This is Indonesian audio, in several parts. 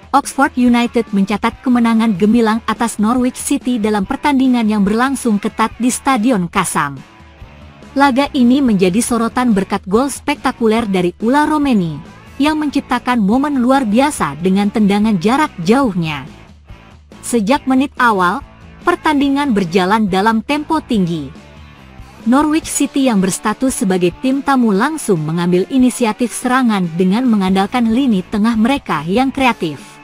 Oxford United mencatat kemenangan gemilang atas Norwich City dalam pertandingan yang berlangsung ketat di Stadion Kasam. Laga ini menjadi sorotan berkat gol spektakuler dari Ula Romeni, yang menciptakan momen luar biasa dengan tendangan jarak jauhnya. Sejak menit awal, pertandingan berjalan dalam tempo tinggi. Norwich City yang berstatus sebagai tim tamu langsung mengambil inisiatif serangan dengan mengandalkan lini tengah mereka yang kreatif.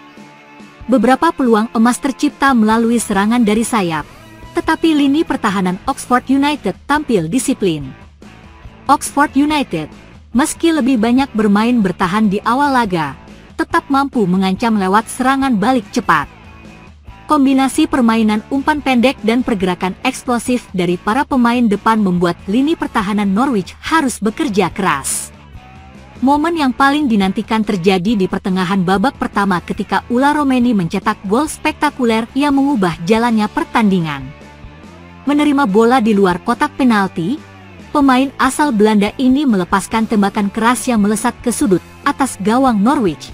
Beberapa peluang emas tercipta melalui serangan dari sayap, tetapi lini pertahanan Oxford United tampil disiplin. Oxford United, meski lebih banyak bermain bertahan di awal laga, tetap mampu mengancam lewat serangan balik cepat. Kombinasi permainan umpan pendek dan pergerakan eksplosif dari para pemain depan membuat lini pertahanan Norwich harus bekerja keras. Momen yang paling dinantikan terjadi di pertengahan babak pertama ketika Ula Romeni mencetak gol spektakuler yang mengubah jalannya pertandingan. Menerima bola di luar kotak penalti, pemain asal Belanda ini melepaskan tembakan keras yang melesat ke sudut atas gawang Norwich.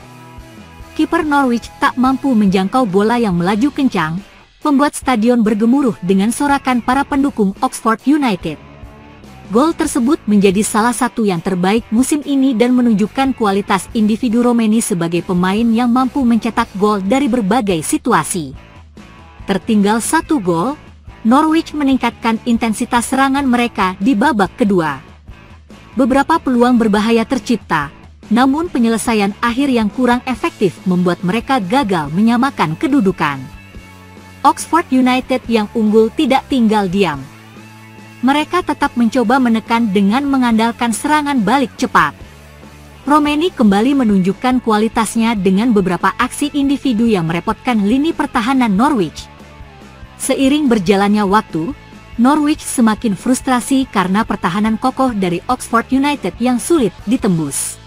Kiper Norwich tak mampu menjangkau bola yang melaju kencang, membuat stadion bergemuruh dengan sorakan para pendukung Oxford United. Gol tersebut menjadi salah satu yang terbaik musim ini dan menunjukkan kualitas individu Romeni sebagai pemain yang mampu mencetak gol dari berbagai situasi. Tertinggal 1 gol, Norwich meningkatkan intensitas serangan mereka di babak kedua. Beberapa peluang berbahaya tercipta, namun penyelesaian akhir yang kurang efektif membuat mereka gagal menyamakan kedudukan. Oxford United yang unggul tidak tinggal diam. Mereka tetap mencoba menekan dengan mengandalkan serangan balik cepat. Romeni kembali menunjukkan kualitasnya dengan beberapa aksi individu yang merepotkan lini pertahanan Norwich. Seiring berjalannya waktu, Norwich semakin frustrasi karena pertahanan kokoh dari Oxford United yang sulit ditembus.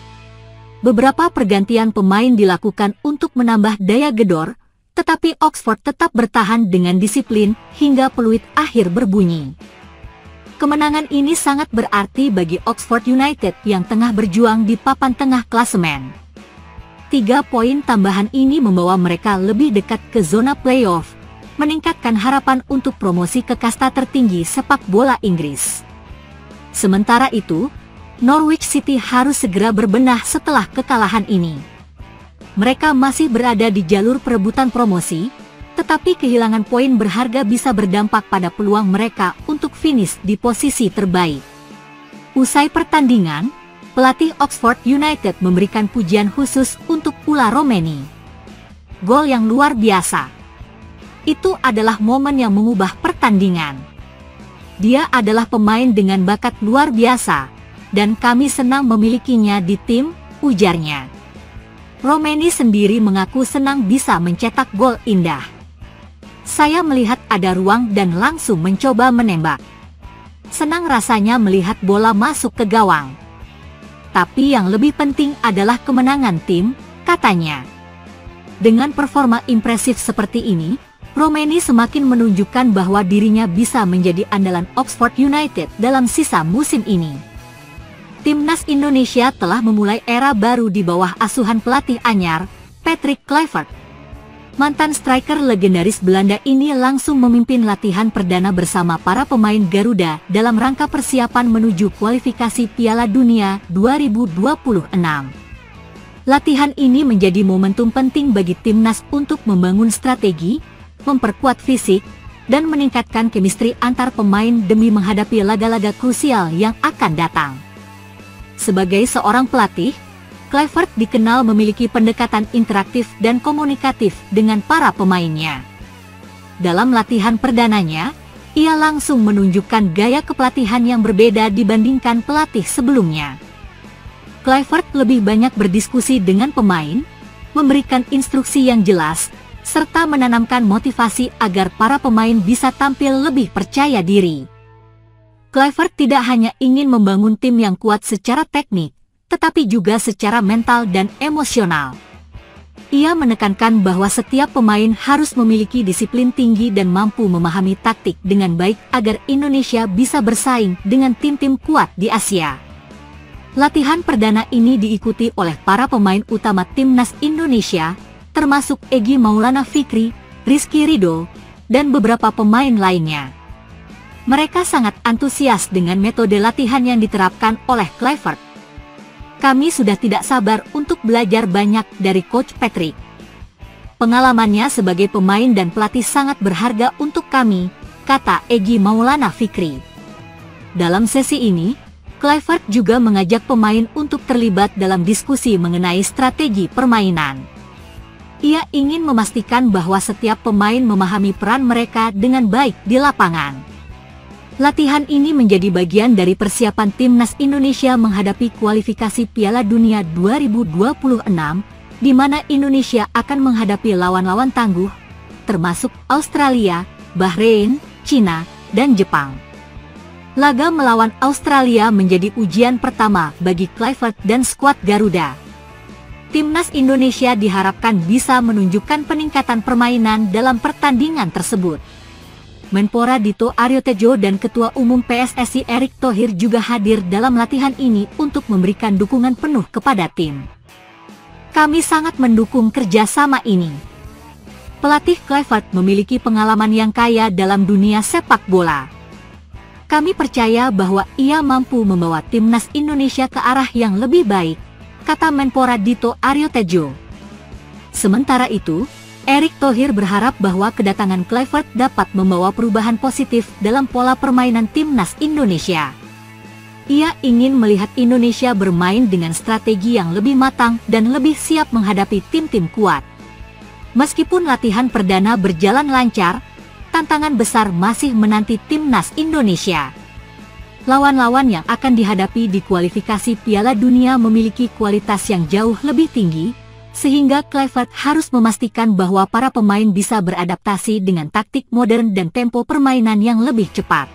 Beberapa pergantian pemain dilakukan untuk menambah daya gedor, tetapi Oxford tetap bertahan dengan disiplin hingga peluit akhir berbunyi. Kemenangan ini sangat berarti bagi Oxford United yang tengah berjuang di papan tengah klasemen. 3 poin tambahan ini membawa mereka lebih dekat ke zona playoff, meningkatkan harapan untuk promosi ke kasta tertinggi sepak bola Inggris. Sementara itu, Norwich City harus segera berbenah setelah kekalahan ini. Mereka masih berada di jalur perebutan promosi, tetapi kehilangan poin berharga bisa berdampak pada peluang mereka untuk finish di posisi terbaik. Usai pertandingan, pelatih Oxford United memberikan pujian khusus untuk Ula Romeni. Gol yang luar biasa. Itu adalah momen yang mengubah pertandingan. Dia adalah pemain dengan bakat luar biasa, dan kami senang memilikinya di tim, ujarnya. Romeni sendiri mengaku senang bisa mencetak gol indah. Saya melihat ada ruang dan langsung mencoba menembak. Senang rasanya melihat bola masuk ke gawang. Tapi yang lebih penting adalah kemenangan tim, katanya. Dengan performa impresif seperti ini, Romeni semakin menunjukkan bahwa dirinya bisa menjadi andalan Oxford United dalam sisa musim ini. Timnas Indonesia telah memulai era baru di bawah asuhan pelatih anyar, Patrick Kluivert. Mantan striker legendaris Belanda ini langsung memimpin latihan perdana bersama para pemain Garuda dalam rangka persiapan menuju kualifikasi Piala Dunia 2026. Latihan ini menjadi momentum penting bagi timnas untuk membangun strategi, memperkuat fisik, dan meningkatkan chemistry antar pemain demi menghadapi laga-laga krusial yang akan datang. Sebagai seorang pelatih, Kluivert dikenal memiliki pendekatan interaktif dan komunikatif dengan para pemainnya. Dalam latihan perdananya, ia langsung menunjukkan gaya kepelatihan yang berbeda dibandingkan pelatih sebelumnya. Kluivert lebih banyak berdiskusi dengan pemain, memberikan instruksi yang jelas, serta menanamkan motivasi agar para pemain bisa tampil lebih percaya diri. Kluivert tidak hanya ingin membangun tim yang kuat secara teknik, tetapi juga secara mental dan emosional. Ia menekankan bahwa setiap pemain harus memiliki disiplin tinggi dan mampu memahami taktik dengan baik agar Indonesia bisa bersaing dengan tim-tim kuat di Asia. Latihan perdana ini diikuti oleh para pemain utama timnas Indonesia, termasuk Egy Maulana Fikri, Rizky Ridho, dan beberapa pemain lainnya. Mereka sangat antusias dengan metode latihan yang diterapkan oleh Kluivert. Kami sudah tidak sabar untuk belajar banyak dari Coach Patrick. Pengalamannya sebagai pemain dan pelatih sangat berharga untuk kami, kata Egy Maulana Fikri. Dalam sesi ini, Kluivert juga mengajak pemain untuk terlibat dalam diskusi mengenai strategi permainan. Ia ingin memastikan bahwa setiap pemain memahami peran mereka dengan baik di lapangan. Latihan ini menjadi bagian dari persiapan timnas Indonesia menghadapi kualifikasi Piala Dunia 2026, di mana Indonesia akan menghadapi lawan-lawan tangguh, termasuk Australia, Bahrain, Cina, dan Jepang. Laga melawan Australia menjadi ujian pertama bagi Kluivert dan skuad Garuda. Timnas Indonesia diharapkan bisa menunjukkan peningkatan permainan dalam pertandingan tersebut. Menpora Dito Aryo Tejo dan Ketua Umum PSSI Erick Thohir juga hadir dalam latihan ini untuk memberikan dukungan penuh kepada tim. Kami sangat mendukung kerjasama ini. Pelatih Kluivert memiliki pengalaman yang kaya dalam dunia sepak bola. Kami percaya bahwa ia mampu membawa timnas Indonesia ke arah yang lebih baik, kata Menpora Dito Aryo Tejo. Sementara itu, Erick Thohir berharap bahwa kedatangan Kluivert dapat membawa perubahan positif dalam pola permainan timnas Indonesia. Ia ingin melihat Indonesia bermain dengan strategi yang lebih matang dan lebih siap menghadapi tim-tim kuat. Meskipun latihan perdana berjalan lancar, tantangan besar masih menanti timnas Indonesia. Lawan-lawan yang akan dihadapi di kualifikasi Piala Dunia memiliki kualitas yang jauh lebih tinggi, sehingga Kluivert harus memastikan bahwa para pemain bisa beradaptasi dengan taktik modern dan tempo permainan yang lebih cepat.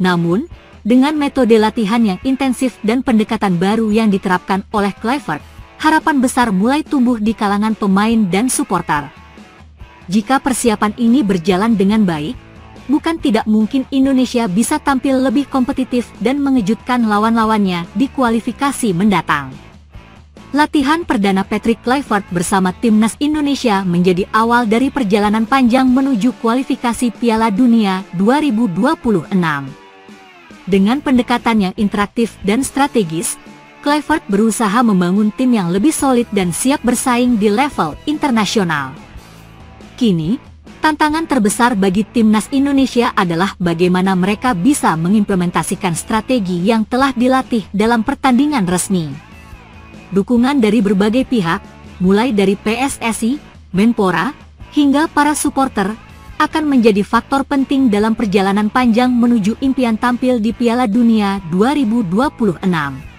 Namun, dengan metode latihan yang intensif dan pendekatan baru yang diterapkan oleh Kluivert, harapan besar mulai tumbuh di kalangan pemain dan suporter. Jika persiapan ini berjalan dengan baik, bukan tidak mungkin Indonesia bisa tampil lebih kompetitif dan mengejutkan lawan-lawannya di kualifikasi mendatang. Latihan perdana Patrick Kluivert bersama timnas Indonesia menjadi awal dari perjalanan panjang menuju kualifikasi Piala Dunia 2026. Dengan pendekatan yang interaktif dan strategis, Kluivert berusaha membangun tim yang lebih solid dan siap bersaing di level internasional. Kini, tantangan terbesar bagi timnas Indonesia adalah bagaimana mereka bisa mengimplementasikan strategi yang telah dilatih dalam pertandingan resmi. Dukungan dari berbagai pihak, mulai dari PSSI, Menpora, hingga para suporter, akan menjadi faktor penting dalam perjalanan panjang menuju impian tampil di Piala Dunia 2026.